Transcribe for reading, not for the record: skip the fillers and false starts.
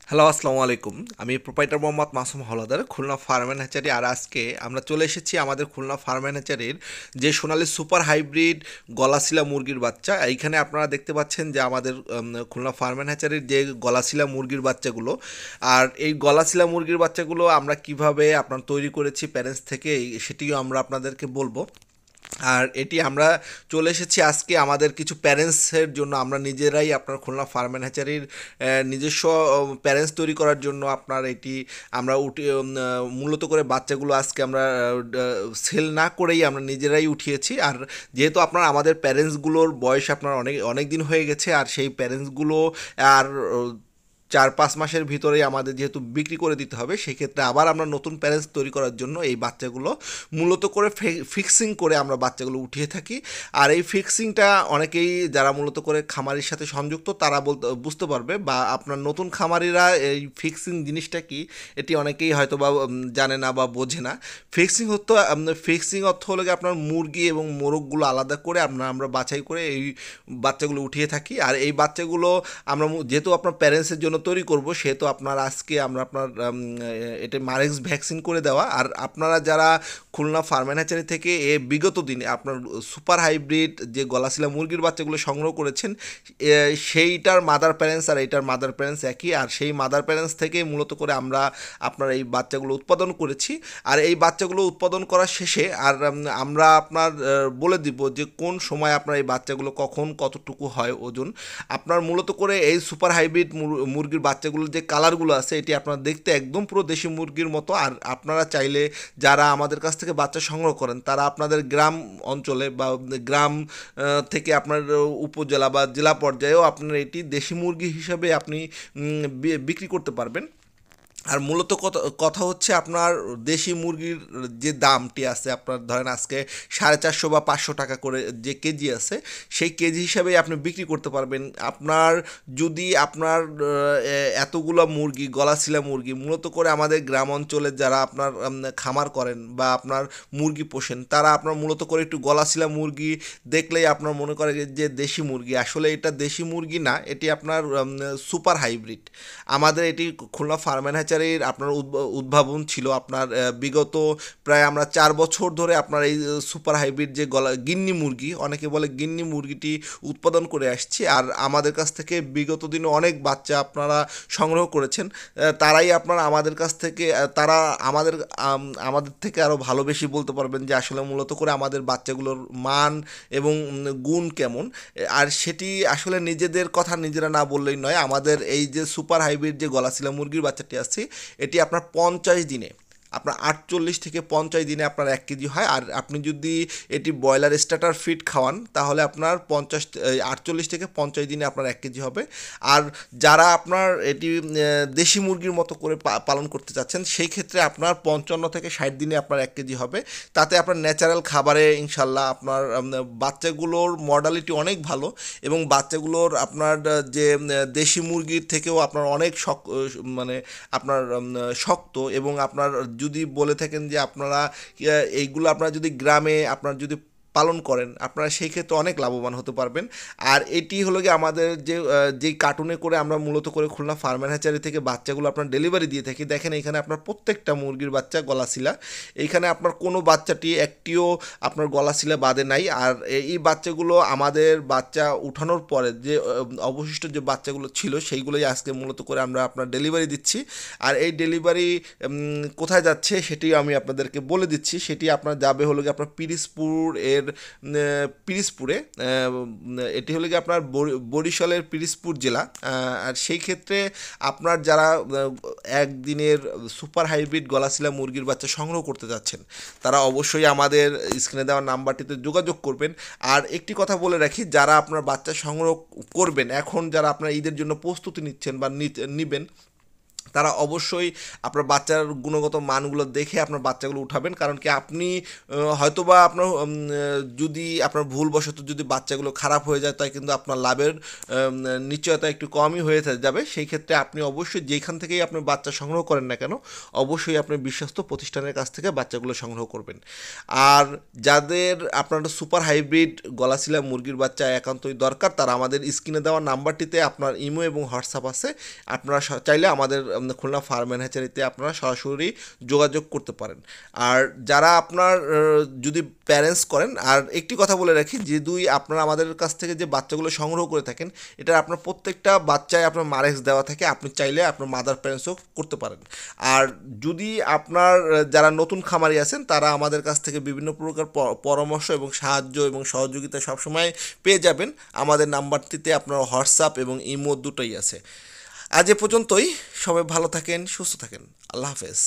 Hello, আসসালামু আলাইকুম। আমি proprietor Mohammad Masum Haldar, Khulna farm and hatchery. আর আজকে আমরা চলে এসেছি আমাদের খুলনা ফার্ম অ্যান্ড হ্যাচারির যে সোনালী সুপার হাইব্রিড গলাশিলা মুরগির বাচ্চা। এইখানে আপনারা দেখতে পাচ্ছেন যে আমাদের খুলনা ফার্ম অ্যান্ড হ্যাচারির যে গলাশিলা মুরগির বাচ্চাগুলো, আর এই গলাশিলা মুরগির বাচ্চাগুলো আমরা কিভাবে আপনার তৈরি করেছি প্যারেন্টস থেকে, সেটিও আমরা আপনাদেরকে বলবো। আর এটি আমরা চলে এসেছি আজকে আমাদের কিছু প্যারেন্টসের জন্য। আমরা নিজেরাই আপনার খুলনা ফার্ম অ্যান্ড হ্যাচারির নিজস্ব প্যারেন্টস তৈরি করার জন্য আপনার এটি আমরা মূলত করে বাচ্চাগুলো আজকে আমরা সেল না করেই আমরা নিজেরাই উঠিয়েছি। আর যেহেতু আপনার আমাদের প্যারেন্টসগুলোর বয়স আপনার অনেক অনেক দিন হয়ে গেছে, আর সেই প্যারেন্টসগুলো আর 4-5 মাসের ভিতরেই আমাদের যেহেতু বিক্রি করে দিতে হবে, সেক্ষেত্রে আবার আমরা নতুন প্যারেন্টস তৈরি করার জন্য এই বাচ্চাগুলো মূলত করে ফিক্সিং করে আমরা বাচ্চাগুলো উঠিয়ে থাকি। আর এই ফিক্সিংটা অনেকেই যারা মূলত করে খামারির সাথে সংযুক্ত তারা বুঝতে পারবে, বা আপনার নতুন খামারিরা এই ফিক্সিং জিনিসটা কি এটি অনেকেই হয়তো বা জানে না বা বোঝে না। ফিক্সিং অর্থ হলো গিয়ে আপনার মুরগি এবং মোরগগুলো আলাদা করে আমরা বাছাই করে এই বাচ্চাগুলো উঠিয়ে থাকি। আর এই বাচ্চাগুলো আমরা যেহেতু আপনার প্যারেন্টসের জন্য তৈরি করব, সেহেতু আপনার আজকে আমরা আপনার এটা মারেক্স ভ্যাকসিন করে দেওয়া। আর আপনারা যারা খুলনা ফার্ম অ্যান্ড হ্যাচারি থেকে বিগত দিনে আপনার সুপার হাইব্রিড যে গলাশিলা মুরগির বাচ্চাগুলো সংগ্রহ করেছেন, সেইটার মাদার প্যারেন্টস আর এইটার মাদার প্যারেন্টস একই। আর সেই মাদার প্যারেন্টস থেকে মূলত করে আমরা আপনার এই বাচ্চাগুলো উৎপাদন করেছি। আর এই বাচ্চাগুলো উৎপাদন করার শেষে আর আমরা আপনার বলে দিব যে কোন সময় আপনার এই বাচ্চাগুলো কখন কতটুকু হয় ওজন। আপনার মূলত করে এই সুপার হাইব্রিড মুরগির বাচ্চাগুলোর যে কালারগুলো আছে, এটি আপনারা দেখতে একদম পুরো দেশি মুরগির মতো। আর আপনারা চাইলে যারা আমাদের কাছ থেকে বাচ্চা সংগ্রহ করেন, তারা আপনাদের গ্রাম অঞ্চলে বা গ্রাম থেকে আপনার উপজেলা বা জেলা পর্যায়েও আপনার এটি দেশি মুরগি হিসাবে আপনি বিক্রি করতে পারবেন। আর মূলত কথা হচ্ছে আপনার দেশি মুরগির যে দামটি আছে, আপনার ধরেন আজকে 450 বা 500 টাকা করে যে কেজি আছে, সেই কেজি হিসাবে আপনি বিক্রি করতে পারবেন। আপনার যদি আপনার এতগুলো মুরগি গলাশিলা মুরগি মূলত করে আমাদের গ্রাম অঞ্চলে যারা আপনার খামার করেন বা আপনার মুরগি পোষেন, তারা আপনার মূলত করে একটু গলাশিলা মুরগি দেখলেই আপনার মনে করে যে দেশি মুরগি। আসলে এটা দেশি মুরগি না, এটি আপনার সুপার হাইব্রিড। আমাদের এটি খুলনা ফার্ম অ্যান্ড হ্যাচারির আপনার উদ্ভাবন ছিল আপনার বিগত প্রায় আমরা 4 বছর ধরে আপনার এই সুপার হাইব্রিড যে গিন্নি মুরগি, অনেকে বলে গিন্নি মুরগিটি উৎপাদন করে আসছি। আর আমাদের কাছ থেকে বিগত দিনে অনেক বাচ্চা আপনারা সংগ্রহ করেছেন। তারাই আপনারা আমাদের কাছ থেকে তারা আমাদের থেকে আরও ভালো বেশি বলতে পারবেন যে আসলে মূলত করে আমাদের বাচ্চাগুলোর মান এবং গুণ কেমন। আর সেটি আসলে নিজেদের কথা নিজেরা না বললেই নয়। আমাদের এই যে সুপার হাইব্রিড যে গলাশিলা মুরগির বাচ্চাটি আছে, এটি আপনার 50 দিনে, আপনার 48 থেকে 50 দিনে আপনার 1 কেজি হয়। আর আপনি যদি এটি ব্রয়লার স্টার্টার ফিড খাওয়ান, তাহলে আপনার 48 থেকে 50 দিনে আপনার 1 কেজি হবে। আর যারা আপনার এটি দেশি মুরগির মতো করে পালন করতে চাচ্ছেন, সেই ক্ষেত্রে আপনার 55 থেকে 60 দিনে আপনার 1 কেজি হবে। তাতে আপনার ন্যাচারাল খাবারে ইনশাল্লাহ আপনার বাচ্চাগুলোর মর্টালিটি অনেক ভালো, এবং বাচ্চাগুলোর আপনার যে দেশি মুরগির থেকেও আপনার অনেক মানে আপনার শক্ত। এবং আপনার যদি বলে থাকেন যে আপনারা এইগুলো আপনারা যদি গ্রামে আপনার যদি পালন করেন, আপনারা সেই ক্ষেত্রে অনেক লাভবান হতে পারবেন। আর এটি হলো গিয়ে আমাদের যেই কার্টুনে করে আমরা মূলত করে খুলনা ফার্ম অ্যান্ড হ্যাচারি থেকে বাচ্চাগুলো আপনার ডেলিভারি দিয়ে থাকি। দেখেন এখানে আপনার প্রত্যেকটা মুরগির বাচ্চা গলাশিলা, এইখানে আপনার কোনো বাচ্চাটি একটিও আপনার গলাশিলা বাদে নাই। আর এই বাচ্চাগুলো আমাদের বাচ্চা উঠানোর পরে যে অবশিষ্ট যে বাচ্চাগুলো ছিল, সেইগুলোই আজকে মূলত করে আমরা আপনার ডেলিভারি দিচ্ছি। আর এই ডেলিভারি কোথায় যাচ্ছে সেটি আমি আপনাদেরকে বলে দিচ্ছি। সেটি আপনার যাবে হলো গিয়ে আপনার পিরিজপুরে। এটি হলো গিয়ে আপনার বরিশালের পিরিজপুর জেলা। আর সেই ক্ষেত্রে আপনার যারা একদিনের সুপার হাইব্রিড গলাশিলা মুরগির বাচ্চা সংগ্রহ করতে যাচ্ছেন, তারা অবশ্যই আমাদের স্ক্রিনে দেওয়া নাম্বারটিতে যোগাযোগ করবেন। আর একটি কথা বলে রাখি, যারা আপনার বাচ্চা সংগ্রহ করবেন, এখন যারা আপনার ঈদের জন্য প্রস্তুতি নিচ্ছেন বা নিবেন, তারা অবশ্যই আপনার বাচ্চার গুণগত মানগুলো দেখে আপনার বাচ্চাগুলো উঠাবেন। কারণ কি আপনি হয়তোবা আপনার যদি আপনার ভুলবশত যদি বাচ্চাগুলো খারাপ হয়ে যায় তাই কিন্তু আপনার লাভের নিশ্চয়তা একটু কমই হয়ে যাবে। সেই ক্ষেত্রে আপনি অবশ্যই যেখান থেকেই আপনি বাচ্চা সংগ্রহ করেন না কেন অবশ্যই আপনি বিশ্বস্ত প্রতিষ্ঠানের কাছ থেকে বাচ্চাগুলো সংগ্রহ করবেন। আর যাদের আপনার সুপার হাইব্রিড গলাশিলা মুরগির বাচ্চা একান্তই দরকার তারা আমাদের স্ক্রিনে দেওয়া নাম্বারটিতে আপনার ইমো এবং হোয়াটসঅ্যাপ আছে, আপনারা চাইলে আমাদের খুলনা ফার্ম অ্যান্ড হ্যাচারিতে আপনারা সরাসরি যোগাযোগ করতে পারেন। আর যারা আপনার যদি প্যারেন্টস করেন, আর একটি কথা বলে রাখি, যদি আপনারা আমাদের কাছ থেকে যে বাচ্চাগুলো সংগ্রহ করে থাকেন এটা আপনার প্রত্যেকটা বাচ্চায় আপনার মারেক্স দেওয়া থাকে, আপনি চাইলে আপনার মাদার প্যারেন্টসও করতে পারেন। আর যদি আপনার যারা নতুন খামারি আছেন তারা আমাদের কাছ থেকে বিভিন্ন প্রকার পরামর্শ এবং সাহায্য এবং সহযোগিতা সবসময় পেয়ে যাবেন। আমাদের নাম্বারটিতে আপনার হোয়াটসঅ্যাপ এবং ইমো দুটোই আছে। আজ এ পর্যন্তই, সবাই ভালো থাকেন, সুস্থ থাকেন, আল্লাহ হাফেজ।